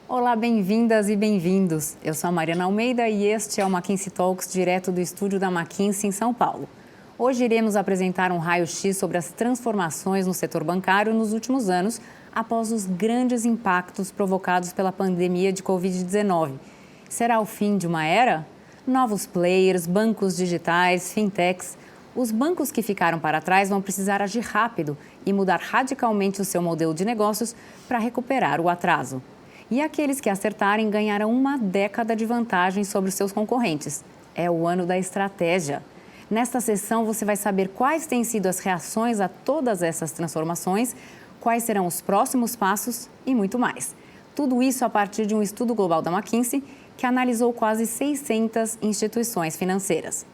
Olá, bem-vindas e bem-vindos. Eu sou a Mariana Almeida e este é o McKinsey Talks, direto do estúdio da McKinsey em São Paulo. Hoje iremos apresentar um raio-x sobre as transformações no setor bancário nos últimos anos, após os grandes impactos provocados pela pandemia de Covid-19. Será o fim de uma era? Novos players, bancos digitais, fintechs. Os bancos que ficaram para trás vão precisar agir rápido e mudar radicalmente o seu modelo de negócios para recuperar o atraso. E aqueles que acertarem ganharão uma década de vantagem sobre os seus concorrentes. É o ano da estratégia. Nesta sessão, você vai saber quais têm sido as reações a todas essas transformações, quais serão os próximos passos e muito mais. Tudo isso a partir de um estudo global da McKinsey, que analisou quase 600 instituições financeiras.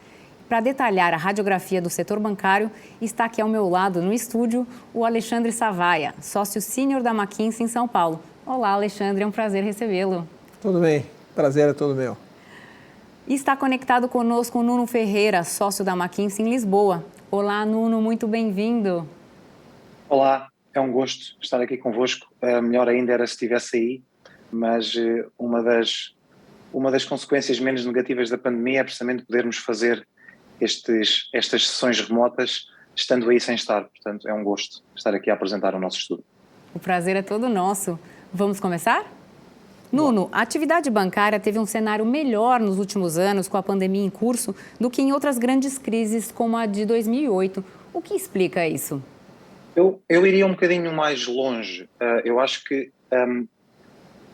Para detalhar a radiografia do setor bancário, está aqui ao meu lado, no estúdio, o Alexandre Savaia, sócio sênior da McKinsey em São Paulo. Olá, Alexandre, é um prazer recebê-lo. Tudo bem, prazer é todo meu. E está conectado conosco o Nuno Ferreira, sócio da McKinsey em Lisboa. Olá, Nuno, muito bem-vindo. Olá, é um gosto estar aqui convosco. Melhor ainda era se estivesse aí, mas uma das consequências menos negativas da pandemia é precisamente podermos fazer estas sessões remotas estando aí sem estar. Portanto, é um gosto estar aqui a apresentar o nosso estudo. O prazer é todo nosso. Vamos começar? Nuno, a atividade bancária teve um cenário melhor nos últimos anos com a pandemia em curso do que em outras grandes crises como a de 2008. O que explica isso? Eu iria um bocadinho mais longe. Eu acho que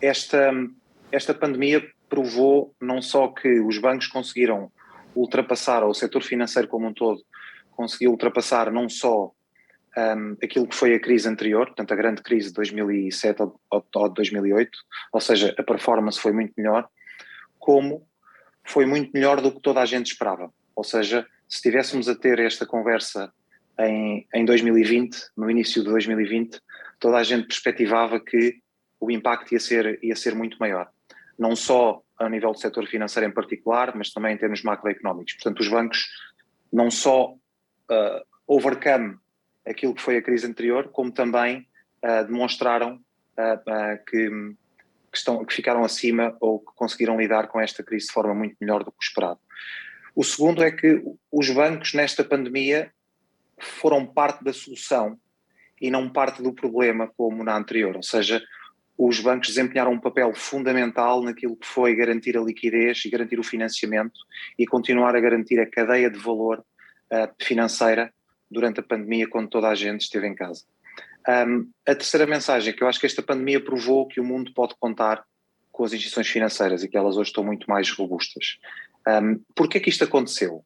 esta pandemia provou não só que os bancos conseguiram ultrapassar, ou o setor financeiro como um todo, conseguiu ultrapassar não só aquilo que foi a crise anterior, portanto a grande crise de 2007 ou de 2008, ou seja, a performance foi muito melhor, como foi muito melhor do que toda a gente esperava. Ou seja, se estivéssemos a ter esta conversa em 2020, no início de 2020, toda a gente perspectivava que o impacto ia ser muito maior. Não só a nível do setor financeiro em particular, mas também em termos macroeconómicos. Portanto, os bancos não só overcome aquilo que foi a crise anterior, como também demonstraram que ficaram acima ou que conseguiram lidar com esta crise de forma muito melhor do que o esperado. O segundo é que os bancos nesta pandemia foram parte da solução e não parte do problema como na anterior, ou seja, os bancos desempenharam um papel fundamental naquilo que foi garantir a liquidez e garantir o financiamento e continuar a garantir a cadeia de valor financeira durante a pandemia, quando toda a gente esteve em casa. A terceira mensagem é que eu acho que esta pandemia provou que o mundo pode contar com as instituições financeiras e que elas hoje estão muito mais robustas. Porquê é que isto aconteceu?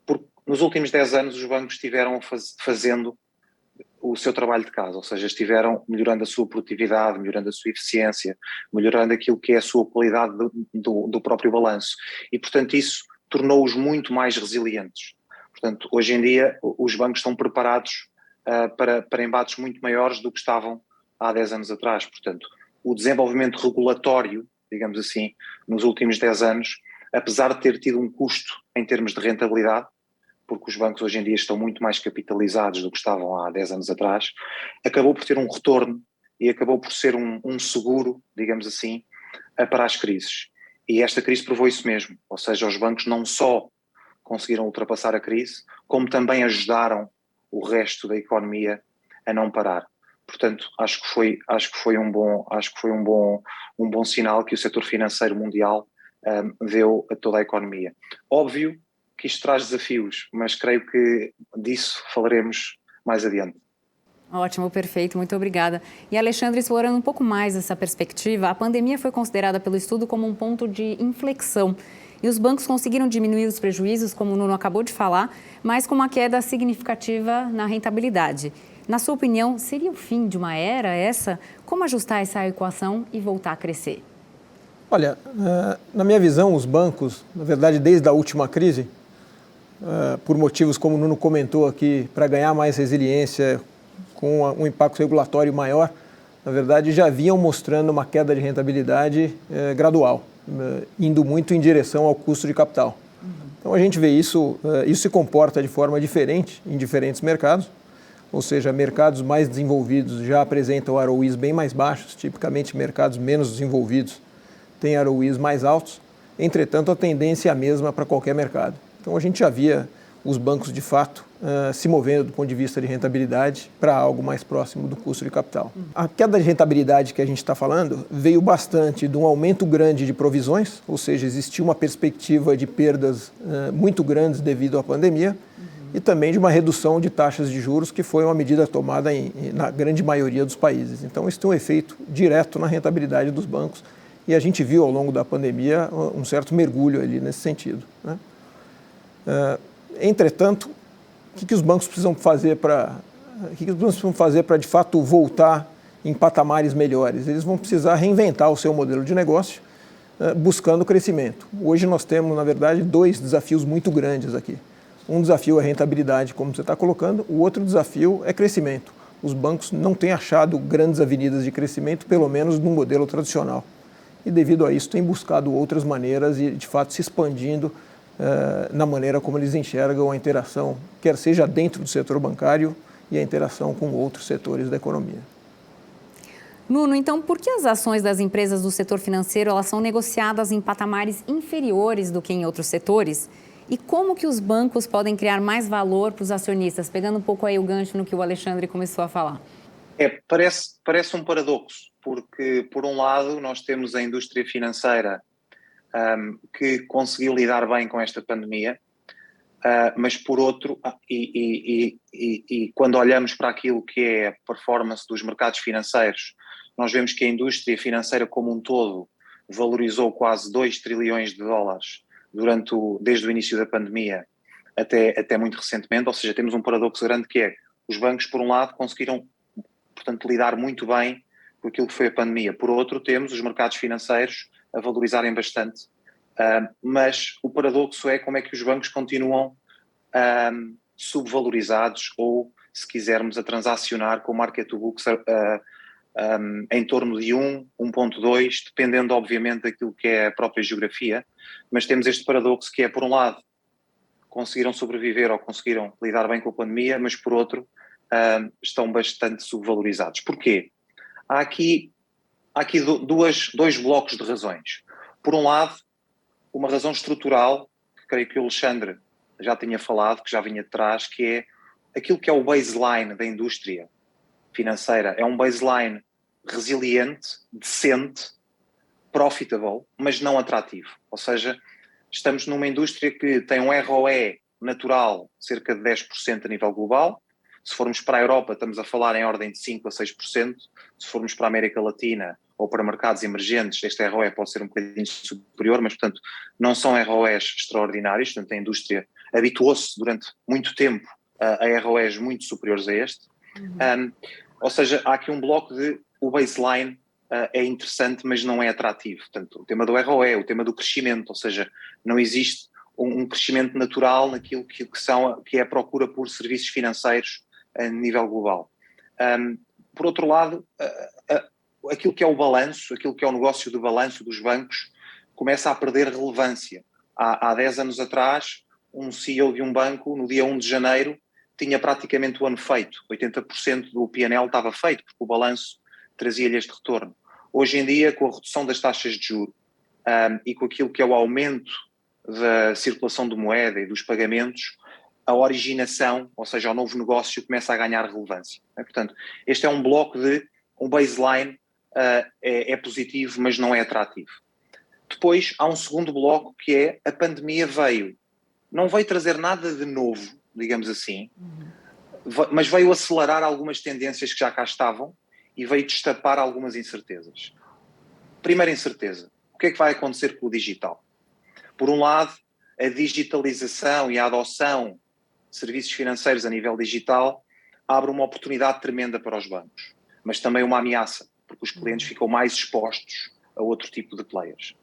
Porque nos últimos 10 anos os bancos estiveram fazendo o seu trabalho de casa, ou seja, estiveram melhorando a sua produtividade, melhorando a sua eficiência, melhorando aquilo que é a sua qualidade do próprio balanço e, portanto, isso tornou-os muito mais resilientes. Portanto, hoje em dia os bancos estão preparados para embates muito maiores do que estavam há 10 anos atrás. Portanto, o desenvolvimento regulatório, digamos assim, nos últimos 10 anos, apesar de ter tido um custo em termos de rentabilidade, porque os bancos hoje em dia estão muito mais capitalizados do que estavam há 10 anos atrás, acabou por ter um retorno e acabou por ser um seguro, digamos assim, para as crises. E esta crise provou isso mesmo, ou seja, os bancos não só conseguiram ultrapassar a crise, como também ajudaram o resto da economia a não parar. Portanto, acho que foi um bom sinal que o setor financeiro mundial deu a toda a economia. Óbvio que isto traz desafios, mas creio que disso falaremos mais adiante. Ótimo, perfeito, muito obrigada. E Alexandre, explorando um pouco mais essa perspectiva, a pandemia foi considerada pelo estudo como um ponto de inflexão. E os bancos conseguiram diminuir os prejuízos, como o Nuno acabou de falar, mas com uma queda significativa na rentabilidade. Na sua opinião, seria o fim de uma era essa? Como ajustar essa equação e voltar a crescer? Olha, na minha visão, os bancos, na verdade, desde a última crise, por motivos como o Nuno comentou aqui, para ganhar mais resiliência, com um impacto regulatório maior, na verdade, já vinham mostrando uma queda de rentabilidade gradual, indo muito em direção ao custo de capital. Então, a gente vê isso se comporta de forma diferente em diferentes mercados. ou seja, mercados mais desenvolvidos já apresentam ROEs bem mais baixos, tipicamente mercados menos desenvolvidos têm ROEs mais altos, entretanto a tendência é a mesma para qualquer mercado. Então a gente já via os bancos de fato se movendo do ponto de vista de rentabilidade para algo mais próximo do custo de capital. A queda de rentabilidade que a gente está falando veio bastante de um aumento grande de provisões, ou seja, existia uma perspectiva de perdas muito grandes devido à pandemia, e também de uma redução de taxas de juros, que foi uma medida tomada na grande maioria dos países. Então isso tem um efeito direto na rentabilidade dos bancos, e a gente viu ao longo da pandemia um certo mergulho ali nesse sentido, né? Entretanto, o que os bancos precisam fazer para de fato voltar em patamares melhores? Eles vão precisar reinventar o seu modelo de negócio, buscando crescimento. Hoje nós temos, na verdade, dois desafios muito grandes aqui. Um desafio é rentabilidade, como você está colocando, o outro desafio é crescimento. Os bancos não têm achado grandes avenidas de crescimento, pelo menos no modelo tradicional. E devido a isso têm buscado outras maneiras e, de fato, se expandindo na maneira como eles enxergam a interação, quer seja dentro do setor bancário e a interação com outros setores da economia. Nuno, então por que as ações das empresas do setor financeiro elas são negociadas em patamares inferiores do que em outros setores? E como que os bancos podem criar mais valor para os acionistas? Pegando um pouco aí o gancho no que o Alexandre começou a falar. Parece um paradoxo, porque por um lado nós temos a indústria financeira que conseguiu lidar bem com esta pandemia, mas por outro, quando olhamos para aquilo que é a performance dos mercados financeiros, nós vemos que a indústria financeira como um todo valorizou quase 2 trilhões de dólares desde o início da pandemia até muito recentemente, ou seja, temos um paradoxo grande que é, os bancos por um lado conseguiram, portanto, lidar muito bem com aquilo que foi a pandemia, por outro temos os mercados financeiros a valorizarem bastante, mas o paradoxo é como é que os bancos continuam subvalorizados ou, se quisermos, a transacionar com market to book em torno de 1.2, dependendo obviamente daquilo que é a própria geografia, mas temos este paradoxo que é, por um lado, conseguiram sobreviver ou conseguiram lidar bem com a pandemia, mas por outro estão bastante subvalorizados. Porquê? Há aqui dois blocos de razões. Por um lado, uma razão estrutural, que creio que o Alexandre já tinha falado, que já vinha de trás, que é aquilo que é o baseline da indústria financeira. É um baseline resiliente, decente, profitable, mas não atrativo. Ou seja, estamos numa indústria que tem um ROE natural cerca de 10% a nível global. Se formos para a Europa, estamos a falar em ordem de 5% a 6%. Se formos para a América Latina ou para mercados emergentes, este ROE pode ser um bocadinho superior, mas, portanto, não são ROEs extraordinários. Portanto, a indústria habituou-se durante muito tempo a ROEs muito superiores a este. Ou seja, há aqui um bloco de o baseline é interessante, mas não é atrativo. Portanto, o tema do ROE, o tema do crescimento, ou seja, não existe um crescimento natural naquilo que é a procura por serviços financeiros a nível global. Por outro lado, aquilo que é o balanço, aquilo que é o negócio do balanço dos bancos começa a perder relevância. Há 10 anos atrás, um CEO de um banco, no dia 1 de janeiro, tinha praticamente o ano feito. 80% do P&L estava feito, porque o balanço trazia-lhe este retorno. Hoje em dia, com a redução das taxas de juros e com aquilo que é o aumento da circulação de moeda e dos pagamentos, a originação, ou seja, o novo negócio, começa a ganhar relevância. Portanto, este é um bloco de um baseline, é positivo, mas não é atrativo. Depois, há um segundo bloco que é a pandemia não veio trazer nada de novo, digamos assim, mas veio acelerar algumas tendências que já cá estavam e veio destapar algumas incertezas. Primeira incerteza, o que é que vai acontecer com o digital? Por um lado, a digitalização e a adoção de serviços financeiros a nível digital abre uma oportunidade tremenda para os bancos, mas também uma ameaça, porque os clientes ficam mais expostos a outro tipo de players.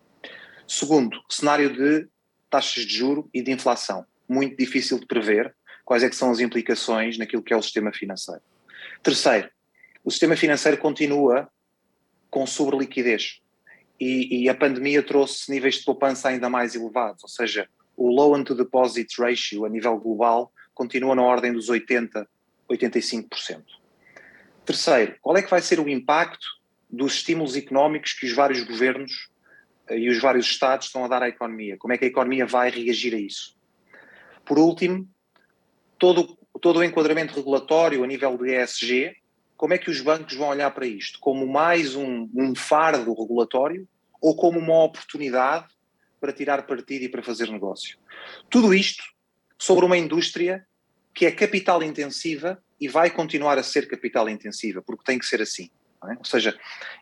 Segundo, cenário de taxas de juros e de inflação. Muito difícil de prever quais é que são as implicações naquilo que é o sistema financeiro. Terceiro, o sistema financeiro continua com sobreliquidez e a pandemia trouxe níveis de poupança ainda mais elevados, ou seja, o loan to deposit ratio a nível global continua na ordem dos 80%, 85%. Terceiro, qual é que vai ser o impacto dos estímulos económicos que os vários governos e os vários Estados estão a dar à economia? Como é que a economia vai reagir a isso? Por último, todo o enquadramento regulatório a nível do ESG, como é que os bancos vão olhar para isto? Como mais um fardo regulatório ou como uma oportunidade para tirar partido e para fazer negócio? Tudo isto sobre uma indústria que é capital intensiva e vai continuar a ser capital intensiva, porque tem que ser assim. Não é? Ou seja,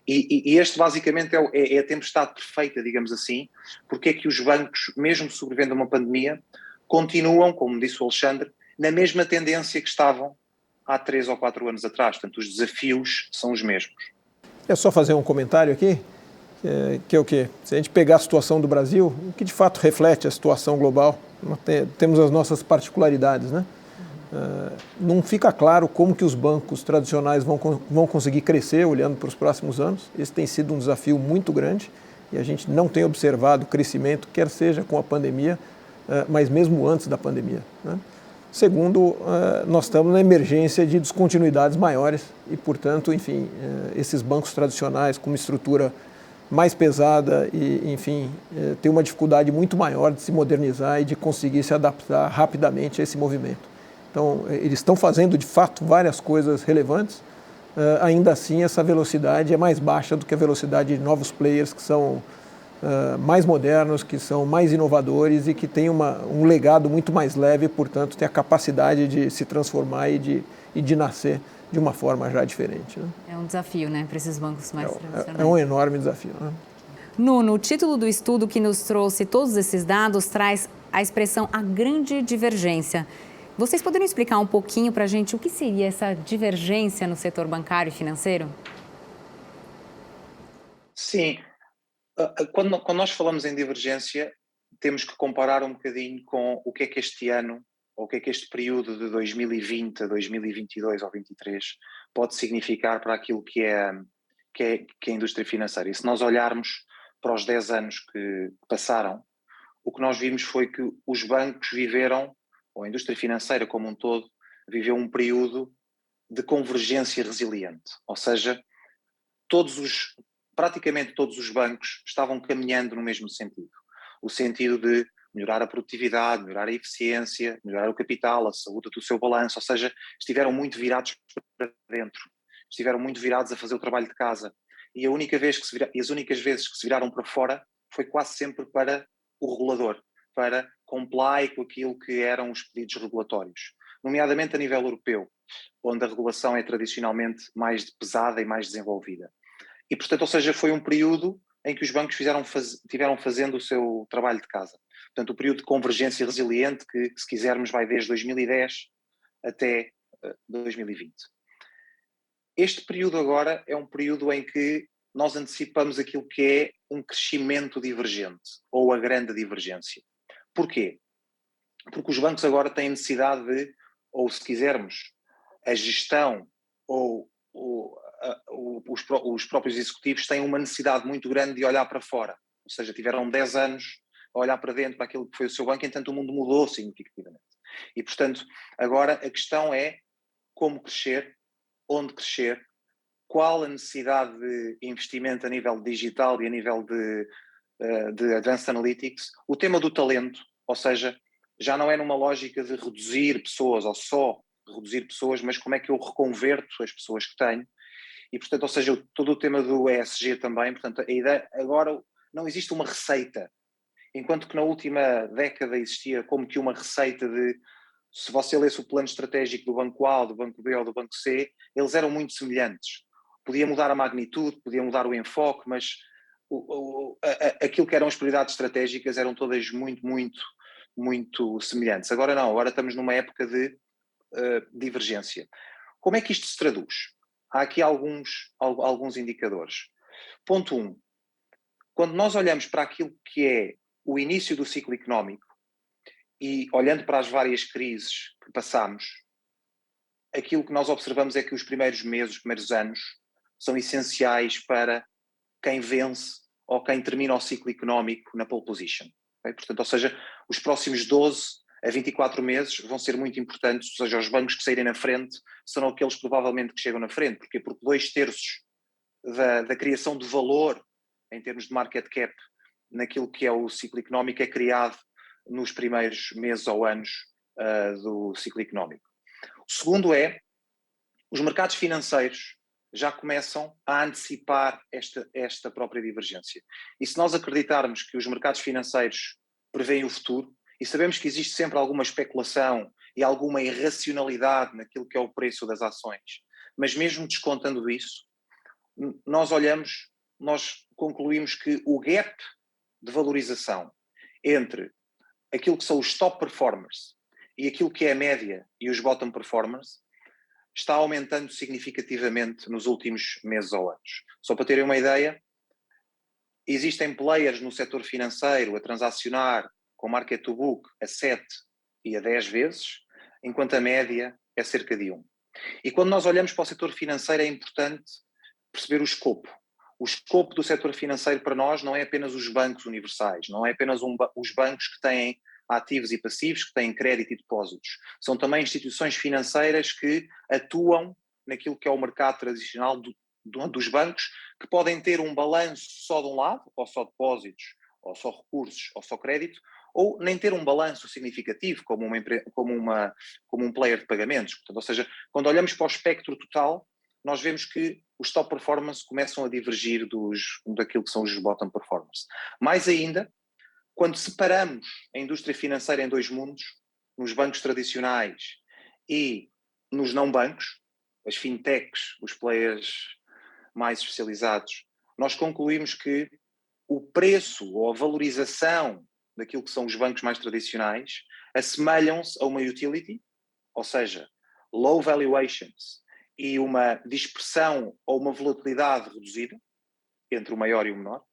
e este basicamente é a tempestade perfeita, digamos assim, porque é que os bancos, mesmo sobrevivendo a uma pandemia, continuam, como disse o Alexandre, na mesma tendência que estavam há 3 ou 4 anos atrás. Portanto, os desafios são os mesmos. É só fazer um comentário aqui, que é o quê? Se a gente pegar a situação do Brasil, o que de fato reflete a situação global, temos as nossas particularidades, né? Não fica claro como que os bancos tradicionais vão conseguir crescer olhando para os próximos anos. Esse tem sido um desafio muito grande e a gente não tem observado crescimento, quer seja com a pandemia, mas mesmo antes da pandemia, né? Segundo, nós estamos na emergência de descontinuidades maiores e, portanto, enfim, esses bancos tradicionais com uma estrutura mais pesada e, enfim, tem uma dificuldade muito maior de se modernizar e de conseguir se adaptar rapidamente a esse movimento. Então, eles estão fazendo, de fato, várias coisas relevantes, ainda assim essa velocidade é mais baixa do que a velocidade de novos players que são mais modernos, que são mais inovadores e que têm um legado muito mais leve, portanto, tem a capacidade de se transformar e de nascer de uma forma já diferente, né? É um desafio, né, para esses bancos mais tradicionais. É um enorme desafio, né? Nuno, o título do estudo que nos trouxe todos esses dados traz a expressão a grande divergência. Vocês poderiam explicar um pouquinho para a gente o que seria essa divergência no setor bancário e financeiro? Sim. Quando nós falamos em divergência, temos que comparar um bocadinho com o que é que este ano, ou o que é que este período de 2020 a 2022 ou 2023 pode significar para aquilo que é a indústria financeira. E se nós olharmos para os 10 anos que passaram, o que nós vimos foi que os bancos viveram, ou a indústria financeira como um todo, viveu um período de convergência resiliente. Ou seja, praticamente todos os bancos estavam caminhando no mesmo sentido. O sentido de melhorar a produtividade, melhorar a eficiência, melhorar o capital, a saúde do seu balanço, ou seja, estiveram muito virados para dentro, estiveram muito virados a fazer o trabalho de casa. E as únicas vezes que se viraram para fora foi quase sempre para o regulador, para comply com aquilo que eram os pedidos regulatórios, nomeadamente a nível europeu, onde a regulação é tradicionalmente mais pesada e mais desenvolvida. E, portanto, ou seja, foi um período em que os bancos tiveram fazendo o seu trabalho de casa. Portanto, o período de convergência resiliente que, se quisermos, vai desde 2010 até 2020. Este período agora é um período em que nós antecipamos aquilo que é um crescimento divergente, ou a grande divergência. Porquê? Porque os bancos agora têm necessidade de, ou se quisermos, a gestão ou os próprios executivos têm uma necessidade muito grande de olhar para fora. Ou seja, tiveram 10 anos a olhar para dentro para aquilo que foi o seu banco, entanto o mundo mudou significativamente. E, portanto, agora a questão é como crescer, onde crescer, qual a necessidade de investimento a nível digital e a nível de Advanced Analytics. O tema do talento, ou seja, já não é numa lógica de reduzir pessoas ou só reduzir pessoas, mas como é que eu reconverto as pessoas que tenho. E, portanto, ou seja, todo o tema do ESG também, portanto, a ideia agora não existe uma receita, enquanto que na última década existia como que uma receita de, se você lesse o plano estratégico do Banco A, do Banco B ou do Banco C, eles eram muito semelhantes. Podia mudar a magnitude, podia mudar o enfoque, mas aquilo que eram as prioridades estratégicas eram todas muito, muito, muito semelhantes. Agora não, agora estamos numa época de divergência. Como é que isto se traduz? Há aqui alguns indicadores. Ponto 1. Quando nós olhamos para aquilo que é o início do ciclo económico e olhando para as várias crises que passamos, aquilo que nós observamos é que os primeiros meses, os primeiros anos, são essenciais para quem vence ou quem termina o ciclo económico na pole position. Okay? Portanto, ou seja, os próximos 12 a 24 meses vão ser muito importantes, ou seja, os bancos que saírem na frente serão aqueles provavelmente que chegam na frente. Porquê? Porque 2/3 da criação de valor em termos de market cap naquilo que é o ciclo económico é criado nos primeiros meses ou anos do ciclo económico. O segundo é, os mercados financeiros já começam a antecipar esta própria divergência. E se nós acreditarmos que os mercados financeiros preveem o futuro, e sabemos que existe sempre alguma especulação e alguma irracionalidade naquilo que é o preço das ações, mas mesmo descontando isso, nós concluímos que o gap de valorização entre aquilo que são os top performers e aquilo que é a média e os bottom performers está aumentando significativamente nos últimos meses ou anos. Só para terem uma ideia, existem players no setor financeiro a transacionar com market to book a 7 e a 10 vezes, enquanto a média é cerca de 1. E quando nós olhamos para o setor financeiro é importante perceber o escopo. O escopo do setor financeiro para nós não é apenas os bancos universais, não é apenas os bancos que têm ativos e passivos, que têm crédito e depósitos. São também instituições financeiras que atuam naquilo que é o mercado tradicional dos bancos, que podem ter um balanço só de um lado, ou só depósitos, ou só recursos, ou só crédito, ou nem ter um balanço significativo como um player de pagamentos. Portanto, ou seja, quando olhamos para o espectro total, nós vemos que os top performance começam a divergir daquilo que são os bottom performance. Mais ainda, quando separamos a indústria financeira em dois mundos, nos bancos tradicionais e nos não bancos, as fintechs, os players mais especializados, nós concluímos que o preço ou a valorização daquilo que são os bancos mais tradicionais assemelham-se a uma utility, ou seja, low valuations e uma dispersão ou uma volatilidade reduzida entre o maior e o menor,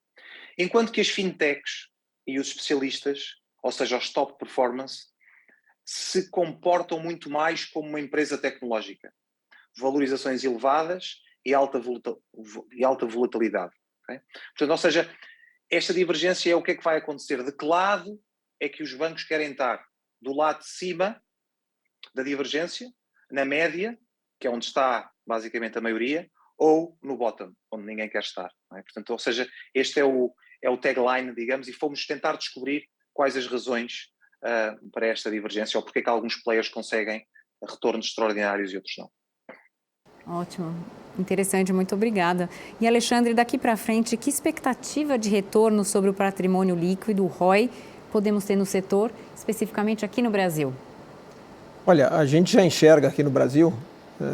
enquanto que as fintechs e os especialistas, ou seja, os top performance, se comportam muito mais como uma empresa tecnológica. Valorizações elevadas e alta volatilidade. Okay? Portanto, ou seja, esta divergência é o que é que vai acontecer. De que lado é que os bancos querem estar? Do lado de cima da divergência, na média, que é onde está basicamente a maioria, ou no bottom, onde ninguém quer estar. Não é? Portanto, ou seja, este é o tagline, digamos, e fomos tentar descobrir quais as razões para esta divergência, ou porque é que alguns players conseguem retornos extraordinários e outros não. Ótimo, interessante, muito obrigada. E Alexandre, daqui para frente, que expectativa de retorno sobre o patrimônio líquido, o ROI, podemos ter no setor, especificamente aqui no Brasil? Olha, a gente já enxerga aqui no Brasil,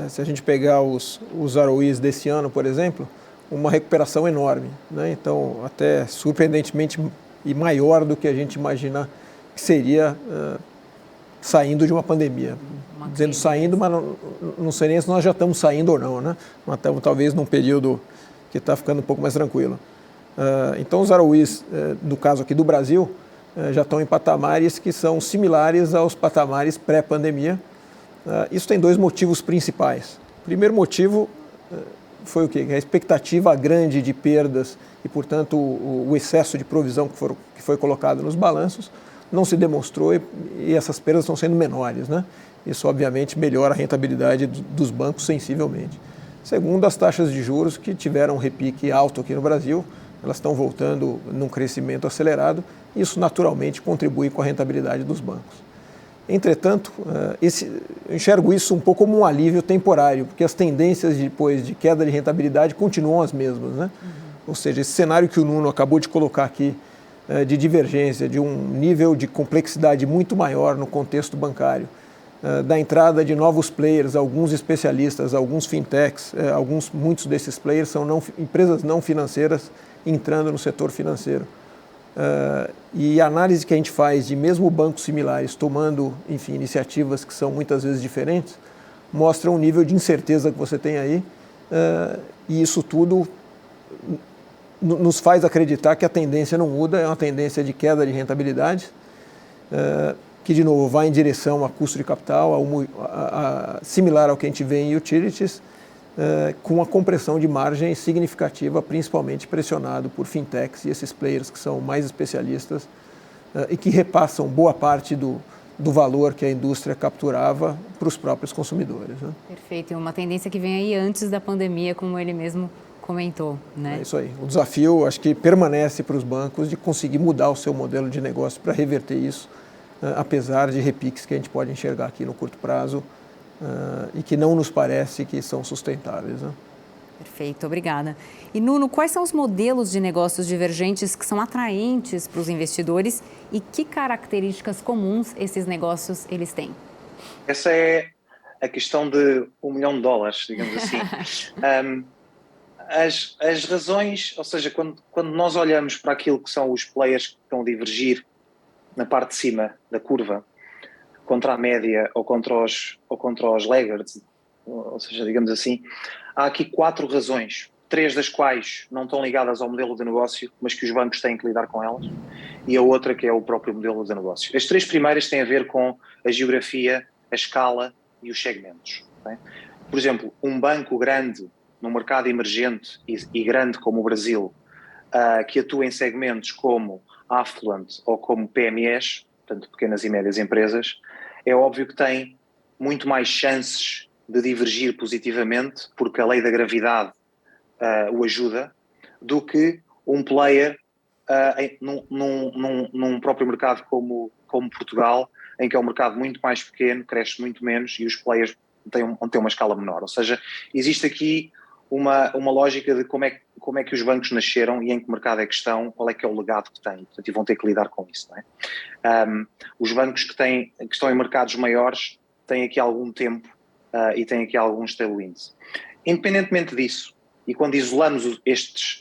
se a gente pegar os ROIs desse ano, por exemplo, uma recuperação enorme, né? Então, até surpreendentemente e maior do que a gente imagina que seria saindo de uma pandemia. Dizendo saindo, mas não sei nem se nós já estamos saindo ou não, né? Mas estamos talvez num período que está ficando um pouco mais tranquilo. Então, os ROIs, no caso aqui do Brasil, já estão em patamares que são similares aos patamares pré-pandemia. Isso tem dois motivos principais. O primeiro motivo foi o quê? A expectativa grande de perdas e, portanto, o excesso de provisão que foi colocado nos balanços não se demonstrou e essas perdas estão sendo menores, né? Isso, obviamente, melhora a rentabilidade dos bancos sensivelmente. Segundo, as taxas de juros que tiveram um repique alto aqui no Brasil, elas estão voltando num crescimento acelerado, e isso naturalmente contribui com a rentabilidade dos bancos. Entretanto, eu enxergo isso um pouco como um alívio temporário, porque as tendências depois de queda de rentabilidade continuam as mesmas, né? Ou seja, esse cenário que o Nuno acabou de colocar aqui, de divergência, de um nível de complexidade muito maior no contexto bancário, da entrada de novos players, alguns especialistas, alguns fintechs, muitos desses players são empresas não financeiras entrando no setor financeiro. E a análise que a gente faz de mesmo bancos similares tomando, enfim, iniciativas que são muitas vezes diferentes, mostra um nível de incerteza que você tem aí, e isso tudo nos faz acreditar que a tendência não muda, é uma tendência de queda de rentabilidade, que de novo vai em direção a custo de capital, similar ao que a gente vê em utilities, com a compressão de margem significativa, principalmente pressionado por fintechs e esses players que são mais especialistas e que repassam boa parte do valor que a indústria capturava para os próprios consumidores, né? Perfeito, e uma tendência que vem aí antes da pandemia, como ele mesmo comentou, né? É isso aí. O desafio, acho que permanece para os bancos de conseguir mudar o seu modelo de negócio para reverter isso, apesar de repiques que a gente pode enxergar aqui no curto prazo e que não nos parece que são sustentáveis, né? Perfeito, obrigada. E Nuno, quais são os modelos de negócios divergentes que são atraentes para os investidores e que características comuns esses negócios eles têm? Essa é a questão de $1 milhão, digamos assim. As razões, ou seja, quando nós olhamos para aquilo que são os players que estão a divergir na parte de cima da curva, contra a média ou contra os laggards, ou seja, digamos assim, há aqui 4 razões, 3 das quais não estão ligadas ao modelo de negócio, mas que os bancos têm que lidar com elas, e a outra que é o próprio modelo de negócio. As 3 primeiras têm a ver com a geografia, a escala e os segmentos. Okay? Por exemplo, um banco grande num mercado emergente e grande como o Brasil, que atua em segmentos como affluent ou como PMEs, portanto pequenas e médias empresas, é óbvio que tem muito mais chances de divergir positivamente, porque a lei da gravidade o ajuda, do que um player num próprio mercado como Portugal, em que é um mercado muito mais pequeno, cresce muito menos e os players têm uma escala menor. Ou seja, existe aqui uma lógica de como é que os bancos nasceram e em que mercado é que estão, qual é que é o legado que têm, portanto, e vão ter que lidar com isso. Não é? Os bancos que estão em mercados maiores têm aqui algum tempo e têm aqui alguns tailwinds. Independentemente disso, e quando isolamos estes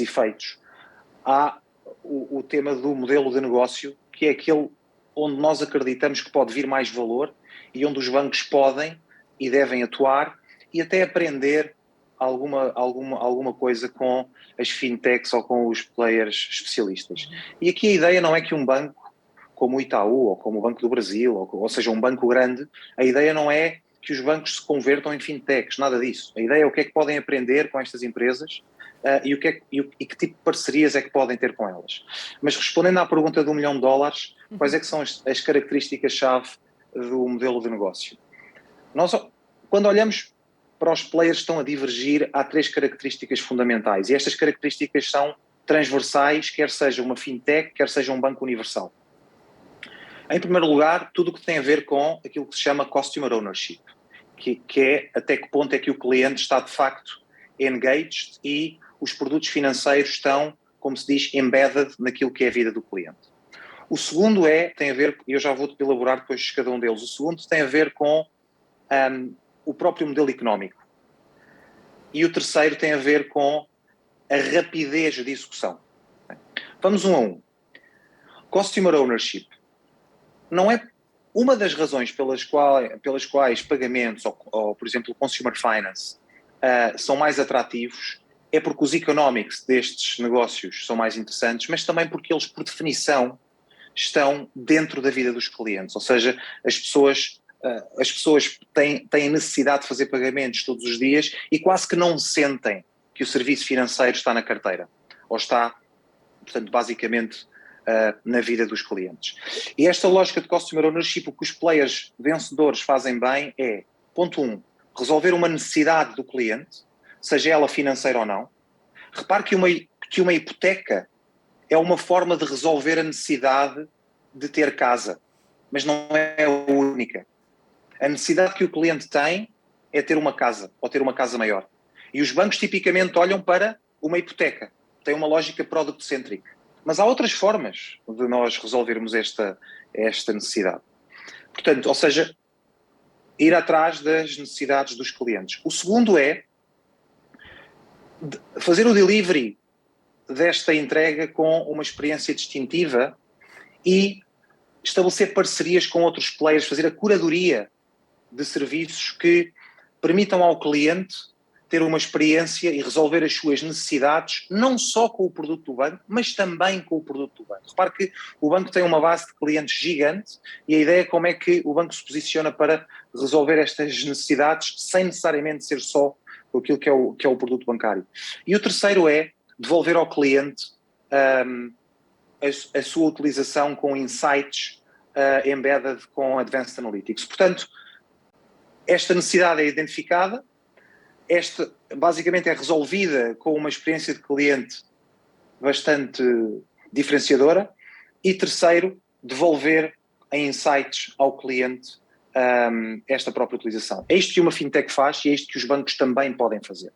efeitos, há o tema do modelo de negócio, que é aquele onde nós acreditamos que pode vir mais valor e onde os bancos podem e devem atuar e até aprender alguma coisa com as fintechs ou com os players especialistas. E aqui a ideia não é que um banco como o Itaú ou como o Banco do Brasil, ou seja, um banco grande, a ideia não é que os bancos se convertam em fintechs, nada disso. A ideia é o que é que podem aprender com estas empresas e que tipo de parcerias é que podem ter com elas. Mas respondendo à pergunta do $1 milhão, quais é que são as características-chave do modelo de negócio? Nós, quando olhamos para os players que estão a divergir, há 3 características fundamentais e estas características são transversais, quer seja uma fintech, quer seja um banco universal. Em primeiro lugar, tudo o que tem a ver com aquilo que se chama Customer Ownership, que é até que ponto é que o cliente está de facto engaged e os produtos financeiros estão, como se diz, embedded naquilo que é a vida do cliente. O segundo tem a ver, e eu já vou elaborar depois de cada um deles, o segundo tem a ver com o próprio modelo económico. E o terceiro tem a ver com a rapidez de execução. Vamos um a um. Customer Ownership. Não é uma das razões pelas quais pagamentos ou, por exemplo, Consumer Finance são mais atrativos, é porque os economics destes negócios são mais interessantes, mas também porque eles, por definição, estão dentro da vida dos clientes. Ou seja, as pessoas têm necessidade de fazer pagamentos todos os dias e quase que não sentem que o serviço financeiro está na carteira. Ou está, portanto, basicamente na vida dos clientes. E esta lógica de Customer Ownership, o que os players vencedores fazem bem é, ponto 1, resolver uma necessidade do cliente, seja ela financeira ou não. Repare que uma hipoteca é uma forma de resolver a necessidade de ter casa, mas não é a única. A necessidade que o cliente tem é ter uma casa, ou ter uma casa maior. E os bancos tipicamente olham para uma hipoteca. Tem uma lógica product-centric. Mas há outras formas de nós resolvermos esta necessidade. Portanto, ou seja, ir atrás das necessidades dos clientes. O segundo é fazer o delivery desta entrega com uma experiência distintiva e estabelecer parcerias com outros players, fazer a curadoria de serviços que permitam ao cliente ter uma experiência e resolver as suas necessidades, não só com o produto do banco, mas também com o produto do banco. Repare que o banco tem uma base de clientes gigante e a ideia é como é que o banco se posiciona para resolver estas necessidades sem necessariamente ser só aquilo que é o produto bancário. E o terceiro é devolver ao cliente a sua utilização com insights embedded com Advanced Analytics. Portanto, esta necessidade é identificada, esta basicamente é resolvida com uma experiência de cliente bastante diferenciadora e terceiro, devolver em insights ao cliente esta própria utilização. É isto que uma fintech faz e é isto que os bancos também podem fazer.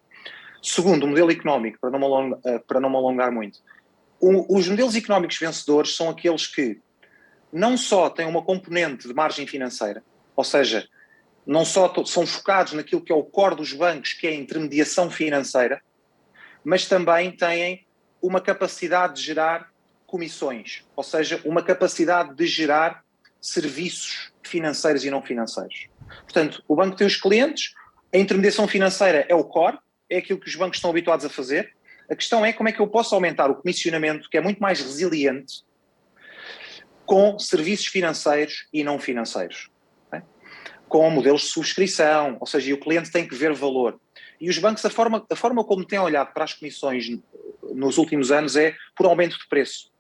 Segundo, o modelo económico, para não me alongar muito, os modelos económicos vencedores são aqueles que não só têm uma componente de margem financeira, ou seja, não só são focados naquilo que é o core dos bancos, que é a intermediação financeira, mas também têm uma capacidade de gerar comissões, ou seja, uma capacidade de gerar serviços financeiros e não financeiros. Portanto, o banco tem os clientes, a intermediação financeira é o core, é aquilo que os bancos estão habituados a fazer. A questão é como é que eu posso aumentar o comissionamento, que é muito mais resiliente, com serviços financeiros e não financeiros. Com modelos de subscrição, ou seja, o cliente tem que ver valor. E os bancos, a forma como têm olhado para as comissões nos últimos anos é por aumento de preço,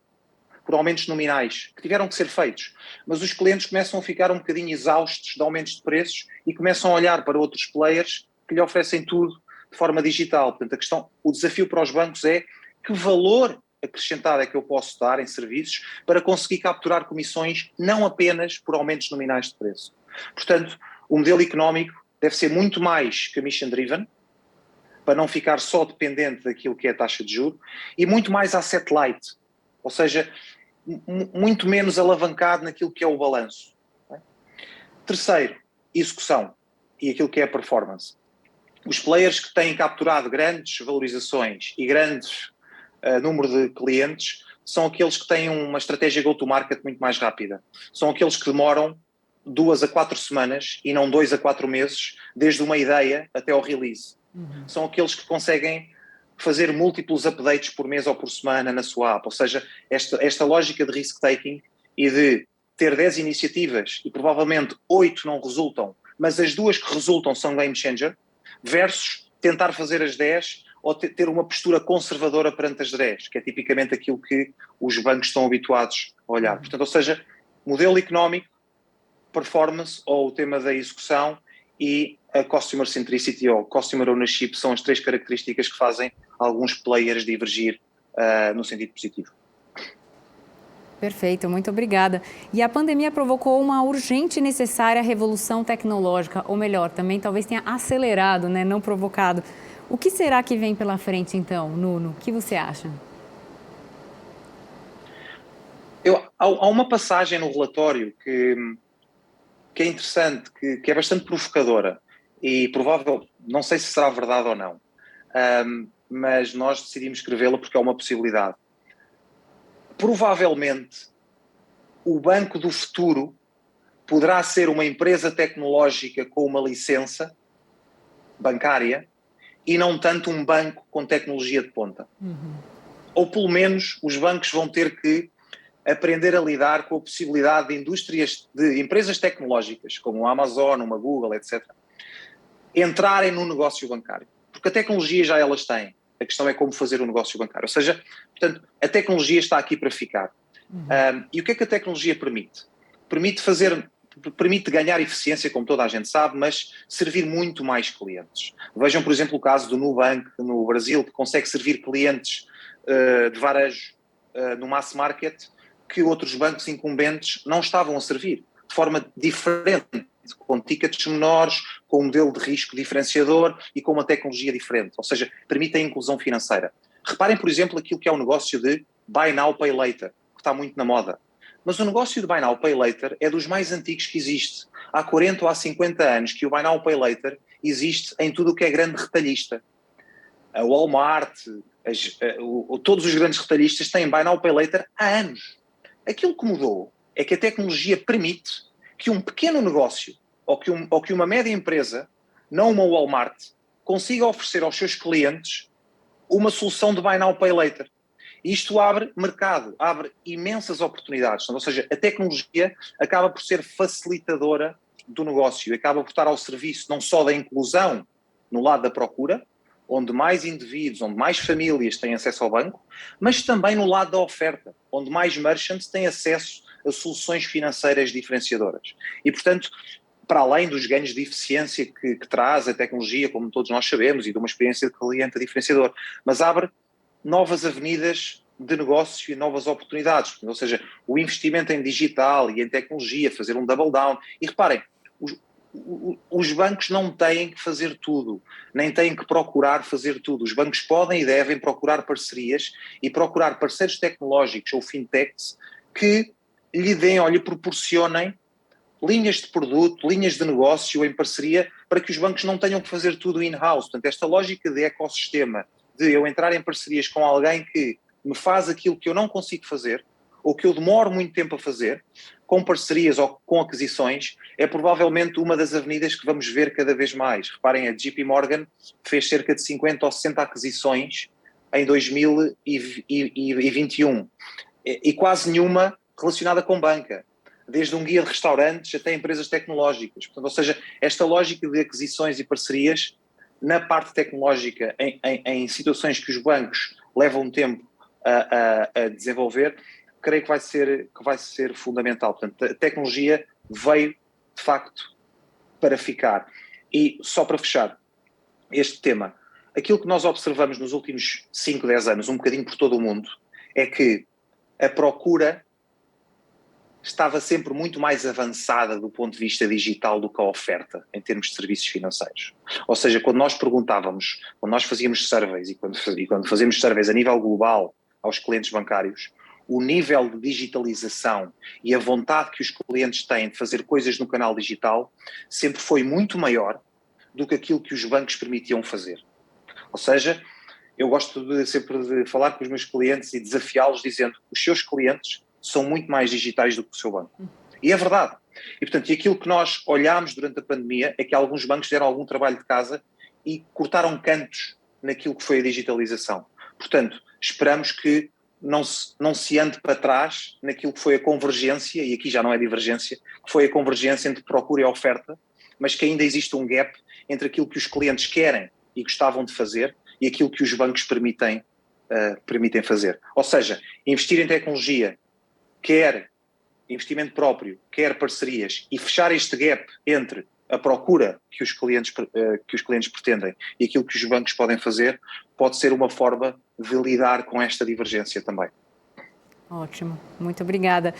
por aumentos nominais, que tiveram que ser feitos. Mas os clientes começam a ficar um bocadinho exaustos de aumentos de preços e começam a olhar para outros players que lhe oferecem tudo de forma digital. Portanto, o desafio para os bancos é que valor acrescentado é que eu posso dar em serviços para conseguir capturar comissões não apenas por aumentos nominais de preço. Portanto, o modelo económico deve ser muito mais commission-driven, para não ficar só dependente daquilo que é a taxa de juros, e muito mais asset light, ou seja, muito menos alavancado naquilo que é o balanço. Terceiro, execução e aquilo que é a performance. Os players que têm capturado grandes valorizações e grandes número de clientes são aqueles que têm uma estratégia go-to-market muito mais rápida. São aqueles que demoram 2 a 4 semanas e não 2 a 4 meses, desde uma ideia até ao release. São aqueles que conseguem fazer múltiplos updates por mês ou por semana na sua app. Ou seja, esta lógica de risk-taking e de ter 10 iniciativas e provavelmente 8 não resultam, mas as 2 que resultam são game changer, versus tentar fazer as 10 ou ter uma postura conservadora perante as 10, que é tipicamente aquilo que os bancos estão habituados a olhar. Portanto, ou seja, modelo económico, performance ou o tema da execução e a customer centricity ou customer ownership são as 3 características que fazem alguns players divergir no sentido positivo. Perfeito, muito obrigada. E a pandemia provocou uma urgente e necessária revolução tecnológica, ou melhor, também talvez tenha acelerado, né, não provocado. O que será que vem pela frente então, Nuno? O que você acha? Há uma passagem no relatório que é interessante, que é bastante provocadora e provável, não sei se será verdade ou não, mas nós decidimos escrevê-la porque é uma possibilidade. Provavelmente, o banco do futuro poderá ser uma empresa tecnológica com uma licença bancária e não tanto um banco com tecnologia de ponta. Ou pelo menos os bancos vão ter que aprender a lidar com a possibilidade de empresas tecnológicas, como a Amazon, uma Google, etc., entrarem no negócio bancário. Porque a tecnologia já elas têm. A questão é como fazer o negócio bancário. Ou seja, portanto, a tecnologia está aqui para ficar. E o que é que a tecnologia permite? Permite ganhar eficiência, como toda a gente sabe, mas servir muito mais clientes. Vejam, por exemplo, o caso do Nubank no Brasil, que consegue servir clientes de varejo no mass market que outros bancos incumbentes não estavam a servir, de forma diferente, com tickets menores, com um modelo de risco diferenciador e com uma tecnologia diferente, ou seja, permite a inclusão financeira. Reparem, por exemplo, aquilo que é o negócio de Buy Now, Pay Later, que está muito na moda. Mas o negócio de Buy Now, Pay Later é dos mais antigos que existe. Há 40 ou há 50 anos que o Buy Now, Pay Later existe em tudo o que é grande retalhista. A Walmart, todos os grandes retalhistas têm Buy Now, Pay Later há anos. Aquilo que mudou é que a tecnologia permite que um pequeno negócio ou que uma média empresa, não uma Walmart, consiga oferecer aos seus clientes uma solução de Buy Now, Pay Later. Isto abre mercado, abre imensas oportunidades. Ou seja, a tecnologia acaba por ser facilitadora do negócio, acaba por estar ao serviço não só da inclusão no lado da procura, onde mais indivíduos, onde mais famílias têm acesso ao banco, mas também no lado da oferta, onde mais merchants têm acesso a soluções financeiras diferenciadoras. E, portanto, para além dos ganhos de eficiência que traz a tecnologia, como todos nós sabemos, e de uma experiência de cliente diferenciador, mas abre novas avenidas de negócio e novas oportunidades. Ou seja, o investimento em digital e em tecnologia, fazer um double down. E reparem, os bancos não têm que fazer tudo, nem têm que procurar fazer tudo. Os bancos podem e devem procurar parcerias e procurar parceiros tecnológicos ou fintechs que lhe deem ou lhe proporcionem linhas de produto, linhas de negócio em parceria, para que os bancos não tenham que fazer tudo in-house. Portanto, esta lógica de ecossistema, de eu entrar em parcerias com alguém que me faz aquilo que eu não consigo fazer, ou que eu demoro muito tempo a fazer, com parcerias ou com aquisições, é provavelmente uma das avenidas que vamos ver cada vez mais. Reparem, a JP Morgan fez cerca de 50 ou 60 aquisições em 2021 e quase nenhuma relacionada com banca, desde um guia de restaurantes até empresas tecnológicas. Portanto, ou seja, esta lógica de aquisições e parcerias na parte tecnológica, em situações que os bancos levam tempo a desenvolver, creio que vai ser fundamental. Portanto, a tecnologia veio, de facto, para ficar. E, só para fechar este tema, aquilo que nós observamos nos últimos 5, 10 anos, um bocadinho por todo o mundo, é que a procura estava sempre muito mais avançada do ponto de vista digital do que a oferta, em termos de serviços financeiros. Ou seja, quando nós perguntávamos, quando nós fazíamos surveys, e quando fazemos surveys a nível global aos clientes bancários, o nível de digitalização e a vontade que os clientes têm de fazer coisas no canal digital sempre foi muito maior do que aquilo que os bancos permitiam fazer. Ou seja, eu gosto sempre de falar com os meus clientes e desafiá-los dizendo que os seus clientes são muito mais digitais do que o seu banco. E é verdade. E, portanto, aquilo que nós olhámos durante a pandemia é que alguns bancos deram algum trabalho de casa e cortaram cantos naquilo que foi a digitalização. Portanto, esperamos que não se ande para trás naquilo que foi a convergência, e aqui já não é divergência, que foi a convergência entre procura e oferta, mas que ainda existe um gap entre aquilo que os clientes querem e gostavam de fazer e aquilo que os bancos permitem fazer. Ou seja, investir em tecnologia, quer investimento próprio, quer parcerias, e fechar este gap entre a procura que os clientes pretendem e aquilo que os bancos podem fazer, pode ser uma forma de lidar com esta divergência também. Ótimo, muito obrigada.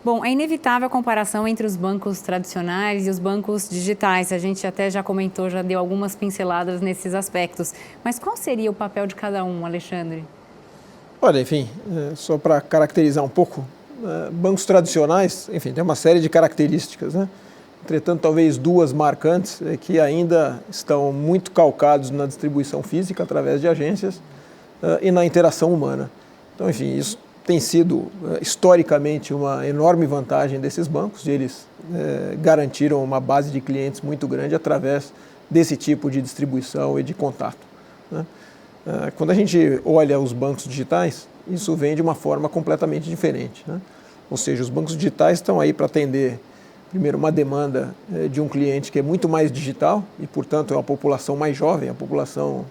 Bom, é inevitável a comparação entre os bancos tradicionais e os bancos digitais. A gente até já comentou, já deu algumas pinceladas nesses aspectos. Mas qual seria o papel de cada um, Alexandre? Olha, enfim, só para caracterizar um pouco, bancos tradicionais, enfim, tem uma série de características, né? Entretanto, talvez duas marcantes que ainda estão muito calcados na distribuição física através de agências e na interação humana. Então, enfim, isso tem sido historicamente uma enorme vantagem desses bancos, e eles garantiram uma base de clientes muito grande através desse tipo de distribuição e de contato, né? Quando a gente olha os bancos digitais, isso vem de uma forma completamente diferente, né? Ou seja, os bancos digitais estão aí para atender, primeiro, uma demanda de um cliente que é muito mais digital e, portanto, é uma população mais jovem, a população,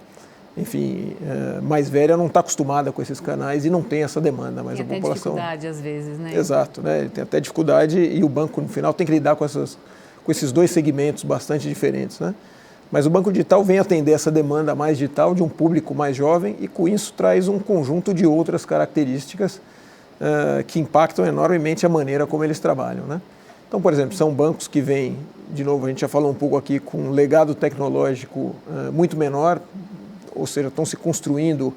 enfim, mais velha não está acostumada com esses canais e não tem essa demanda. Mas tem a até população... dificuldade às vezes, né? Exato, né? Ele tem até dificuldade e o banco, no final, tem que lidar com esses dois segmentos bastante diferentes, né? Mas o banco digital vem atender essa demanda mais digital de um público mais jovem e, com isso, traz um conjunto de outras características que impactam enormemente a maneira como eles trabalham, né? Então, por exemplo, são bancos que vêm, de novo, a gente já falou um pouco aqui, com um legado tecnológico muito menor, ou seja, estão se construindo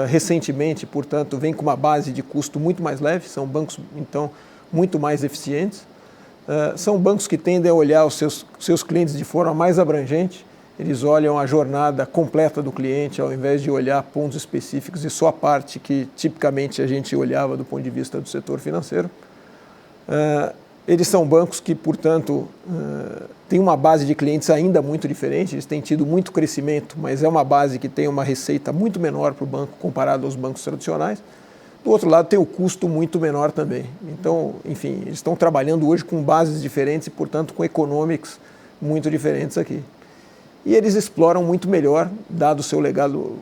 recentemente, portanto, vêm com uma base de custo muito mais leve, são bancos, então, muito mais eficientes. São bancos que tendem a olhar os seus clientes de forma mais abrangente, eles olham a jornada completa do cliente, ao invés de olhar pontos específicos e só a parte que tipicamente a gente olhava do ponto de vista do setor financeiro. Eles são bancos que, portanto, têm uma base de clientes ainda muito diferente, eles têm tido muito crescimento, mas é uma base que tem uma receita muito menor para o banco comparado aos bancos tradicionais. Do outro lado, tem o custo muito menor também. Então, enfim, eles estão trabalhando hoje com bases diferentes e, portanto, com economics muito diferentes aqui. e eles exploram muito melhor, dado o seu legado,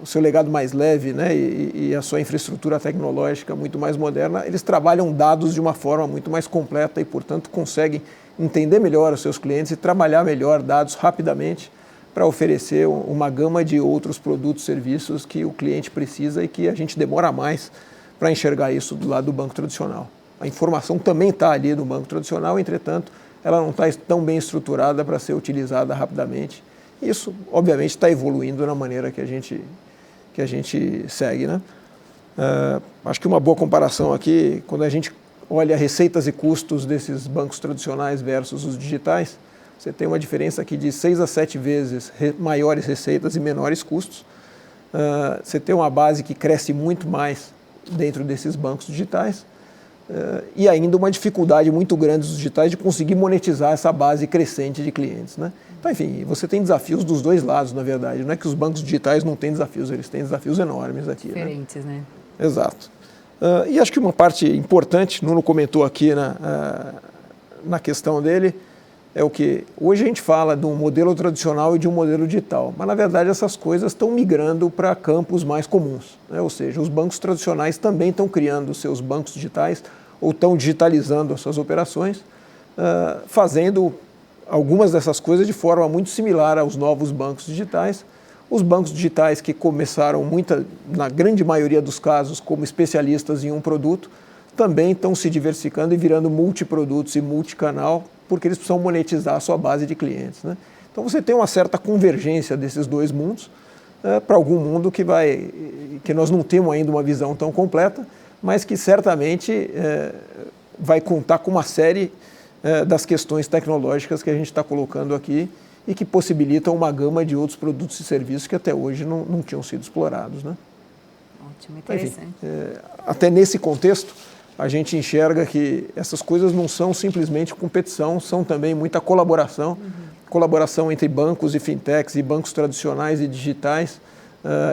o seu legado mais leve, né, e a sua infraestrutura tecnológica muito mais moderna, eles trabalham dados de uma forma muito mais completa e, portanto, conseguem entender melhor os seus clientes e trabalhar melhor dados rapidamente para oferecer uma gama de outros produtos e serviços que o cliente precisa e que a gente demora mais para enxergar isso do lado do banco tradicional. A informação também está ali no banco tradicional, entretanto, ela não está tão bem estruturada para ser utilizada rapidamente. Isso, obviamente, está evoluindo na maneira que a gente segue, né? Acho que uma boa comparação aqui, quando a gente olha receitas e custos desses bancos tradicionais versus os digitais, você tem uma diferença aqui de 6 a 7 vezes maiores receitas e menores custos. Você tem uma base que cresce muito mais dentro desses bancos digitais e ainda uma dificuldade muito grande dos digitais de conseguir monetizar essa base crescente de clientes, né? Então, enfim, você tem desafios dos dois lados, na verdade. Não é que os bancos digitais não têm desafios, eles têm desafios enormes aqui. Diferentes, né? Exato. E acho que uma parte importante, Nuno comentou aqui na questão dele, é o que hoje a gente fala de um modelo tradicional e de um modelo digital, mas na verdade essas coisas estão migrando para campos mais comuns, né? Ou seja, os bancos tradicionais também estão criando seus bancos digitais ou estão digitalizando as suas operações, fazendo algumas dessas coisas de forma muito similar aos novos bancos digitais. Os bancos digitais que começaram na grande maioria dos casos como especialistas em um produto, também estão se diversificando e virando multiprodutos e multicanal, porque eles precisam monetizar a sua base de clientes, né? Então você tem uma certa convergência desses dois mundos para algum mundo que nós não temos ainda uma visão tão completa, mas que certamente vai contar com uma série das questões tecnológicas que a gente está colocando aqui e que possibilitam uma gama de outros produtos e serviços que até hoje não tinham sido explorados, né? Ótimo, interessante. Enfim, até nesse contexto, a gente enxerga que essas coisas não são simplesmente competição, são também muita colaboração, colaboração entre bancos e fintechs e bancos tradicionais e digitais,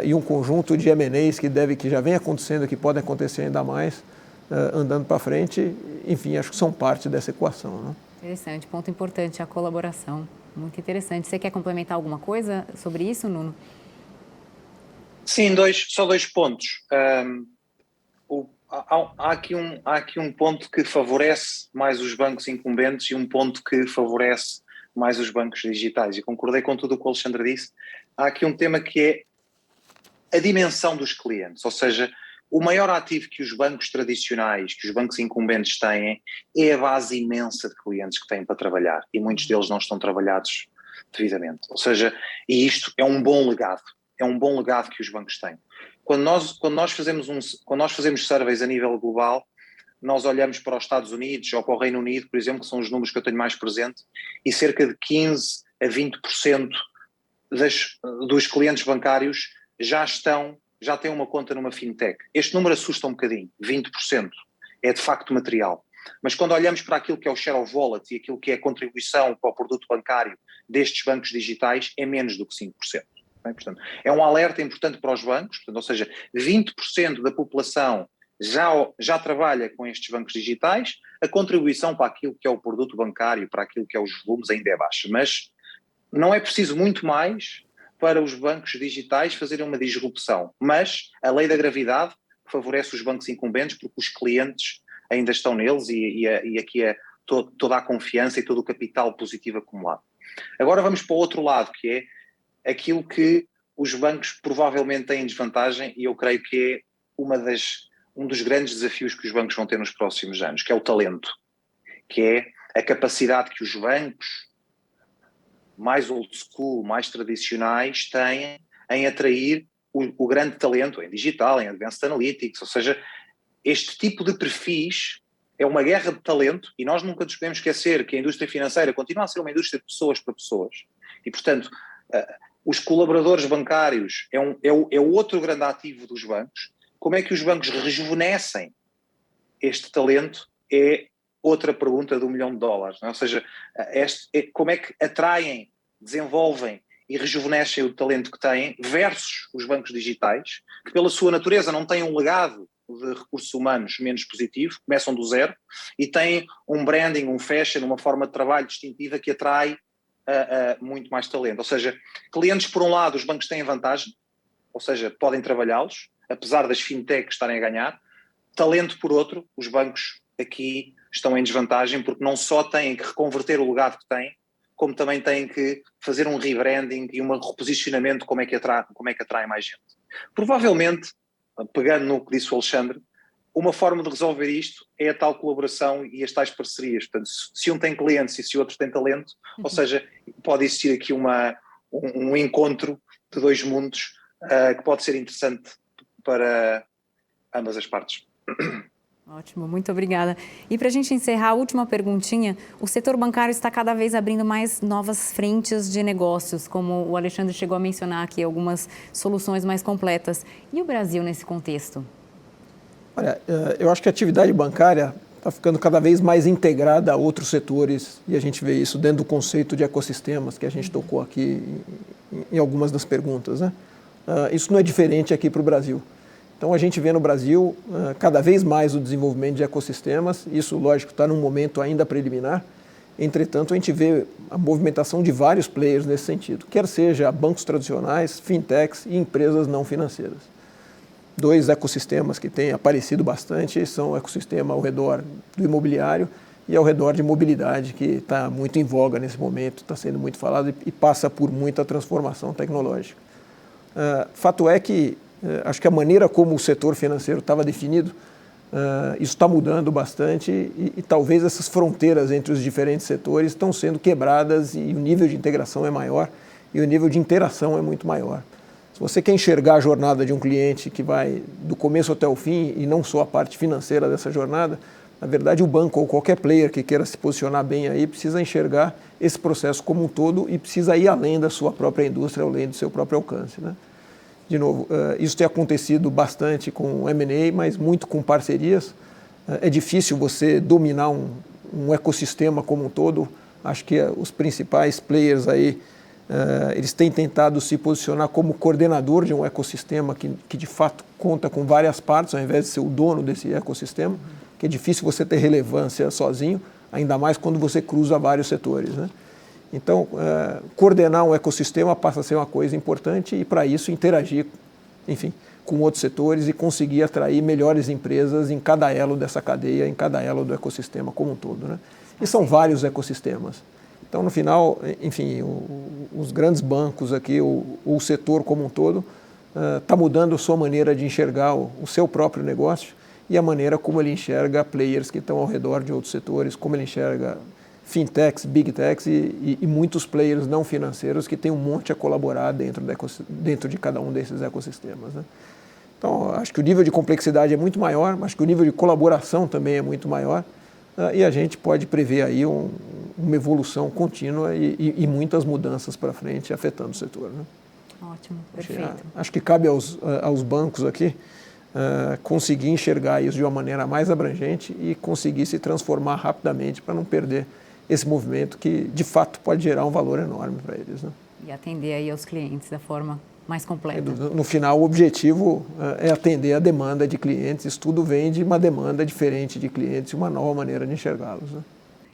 e um conjunto de M&As que já vem acontecendo, que podem acontecer ainda mais, andando para frente. Enfim, acho que são parte dessa equação, né? Interessante, ponto importante, a colaboração. Muito interessante. Você quer complementar alguma coisa sobre isso, Nuno? Sim, só dois pontos. Há aqui um ponto que favorece mais os bancos incumbentes e um ponto que favorece mais os bancos digitais. E concordei com tudo o que o Alexandre disse. Há aqui um tema que é a dimensão dos clientes, ou seja, o maior ativo que os bancos tradicionais, que os bancos incumbentes têm, é a base imensa de clientes que têm para trabalhar, e muitos deles não estão trabalhados devidamente. Ou seja, e isto é um bom legado que os bancos têm. Quando nós fazemos surveys a nível global, nós olhamos para os Estados Unidos ou para o Reino Unido, por exemplo, que são os números que eu tenho mais presente, e cerca de 15 a 20% dos clientes bancários já têm uma conta numa fintech. Este número assusta um bocadinho, 20%. É de facto material. Mas quando olhamos para aquilo que é o share of wallet e aquilo que é a contribuição para o produto bancário destes bancos digitais, é menos do que 5%. Bem, portanto, é um alerta importante para os bancos, portanto, ou seja, 20% da população já trabalha com estes bancos digitais, a contribuição para aquilo que é o produto bancário, para aquilo que é os volumes ainda é baixa, mas não é preciso muito mais para os bancos digitais fazerem uma disrupção, mas a lei da gravidade favorece os bancos incumbentes porque os clientes ainda estão neles e aqui é toda a confiança e todo o capital positivo acumulado. Agora vamos para o outro lado, que é aquilo que os bancos provavelmente têm desvantagem, e eu creio que é um dos grandes desafios que os bancos vão ter nos próximos anos, que é o talento, que é a capacidade que os bancos mais old school, mais tradicionais têm em atrair o grande talento em digital, em advanced analytics, ou seja, este tipo de perfis é uma guerra de talento, e nós nunca nos podemos esquecer que a indústria financeira continua a ser uma indústria de pessoas para pessoas, e portanto os colaboradores bancários é o outro grande ativo dos bancos. Como é que os bancos rejuvenescem este talento é outra pergunta do $1 milhão, não é? Ou seja, como é que atraem, desenvolvem e rejuvenescem o talento que têm versus os bancos digitais, que pela sua natureza não têm um legado de recursos humanos menos positivo, começam do zero e têm um branding, um fashion, uma forma de trabalho distintiva que atrai muito mais talento. Ou seja, clientes, por um lado, os bancos têm vantagem, ou seja, podem trabalhá-los, apesar das fintechs estarem a ganhar. Talento, por outro, os bancos aqui estão em desvantagem, porque não só têm que reconverter o legado que têm, como também têm que fazer um rebranding e um reposicionamento, como é que atrai mais gente. Provavelmente, pegando no que disse o Alexandre, uma forma de resolver isto é a tal colaboração e as tais parcerias. Portanto, se um tem clientes e se o outro tem talento, ou seja, pode existir aqui um encontro de dois mundos que pode ser interessante para ambas as partes. Ótimo, muito obrigada. E para a gente encerrar, a última perguntinha, o setor bancário está cada vez abrindo mais novas frentes de negócios, como o Alexandre chegou a mencionar aqui, algumas soluções mais completas. E o Brasil nesse contexto? Olha, eu acho que a atividade bancária está ficando cada vez mais integrada a outros setores e a gente vê isso dentro do conceito de ecossistemas que a gente tocou aqui em algumas das perguntas, né? Isso não é diferente aqui para o Brasil. Então a gente vê no Brasil cada vez mais o desenvolvimento de ecossistemas, isso lógico está num momento ainda preliminar, entretanto a gente vê a movimentação de vários players nesse sentido, quer seja bancos tradicionais, fintechs e empresas não financeiras. Dois ecossistemas que têm aparecido bastante são o ecossistema ao redor do imobiliário e ao redor de mobilidade, que está muito em voga nesse momento, está sendo muito falado e passa por muita transformação tecnológica. Fato é que acho que a maneira como o setor financeiro estava definido, isso está mudando bastante e talvez essas fronteiras entre os diferentes setores estão sendo quebradas e o nível de integração é maior e o nível de interação é muito maior. Se você quer enxergar a jornada de um cliente que vai do começo até o fim e não só a parte financeira dessa jornada, na verdade o banco ou qualquer player que queira se posicionar bem aí precisa enxergar esse processo como um todo e precisa ir além da sua própria indústria, além do seu próprio alcance, né? De novo, isso tem acontecido bastante com M&A, mas muito com parcerias. É difícil você dominar um ecossistema como um todo. Acho que os principais players aí, eles têm tentado se posicionar como coordenador de um ecossistema que de fato conta com várias partes, ao invés de ser o dono desse ecossistema, que é difícil você ter relevância sozinho, ainda mais quando você cruza vários setores, né? Então, coordenar um ecossistema passa a ser uma coisa importante e, para isso, interagir, enfim, com outros setores e conseguir atrair melhores empresas em cada elo dessa cadeia, em cada elo do ecossistema como um todo, né? E são vários ecossistemas. Então, no final, enfim, os grandes bancos aqui, o setor como um todo, está mudando a sua maneira de enxergar o seu próprio negócio e a maneira como ele enxerga players que estão ao redor de outros setores, como ele enxerga fintechs, big techs e muitos players não financeiros que têm um monte a colaborar dentro de cada um desses ecossistemas, né? Então, acho que o nível de complexidade é muito maior, mas acho que o nível de colaboração também é muito maior e a gente pode prever aí uma evolução contínua e muitas mudanças para frente afetando o setor, né? Ótimo, perfeito. Acho que cabe aos bancos aqui conseguir enxergar isso de uma maneira mais abrangente e conseguir se transformar rapidamente para não perder esse movimento que, de fato, pode gerar um valor enorme para eles, né? E atender aí aos clientes da forma mais completa. No final, o objetivo é atender a demanda de clientes. Isso tudo vem de uma demanda diferente de clientes e uma nova maneira de enxergá-los, né?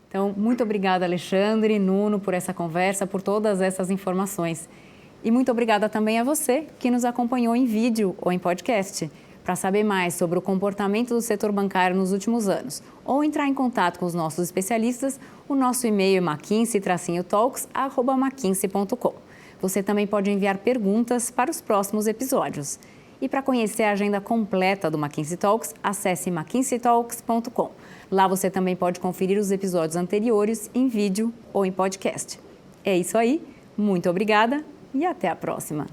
Então, muito obrigada, Alexandre e Nuno, por essa conversa, por todas essas informações. E muito obrigada também a você que nos acompanhou em vídeo ou em podcast. Para saber mais sobre o comportamento do setor bancário nos últimos anos ou entrar em contato com os nossos especialistas, o nosso e-mail é mckinsey-talks@mckinsey.com. Você também pode enviar perguntas para os próximos episódios. E para conhecer a agenda completa do McKinsey Talks, acesse mckinseytalks.com. Lá você também pode conferir os episódios anteriores em vídeo ou em podcast. É isso aí, muito obrigada e até a próxima!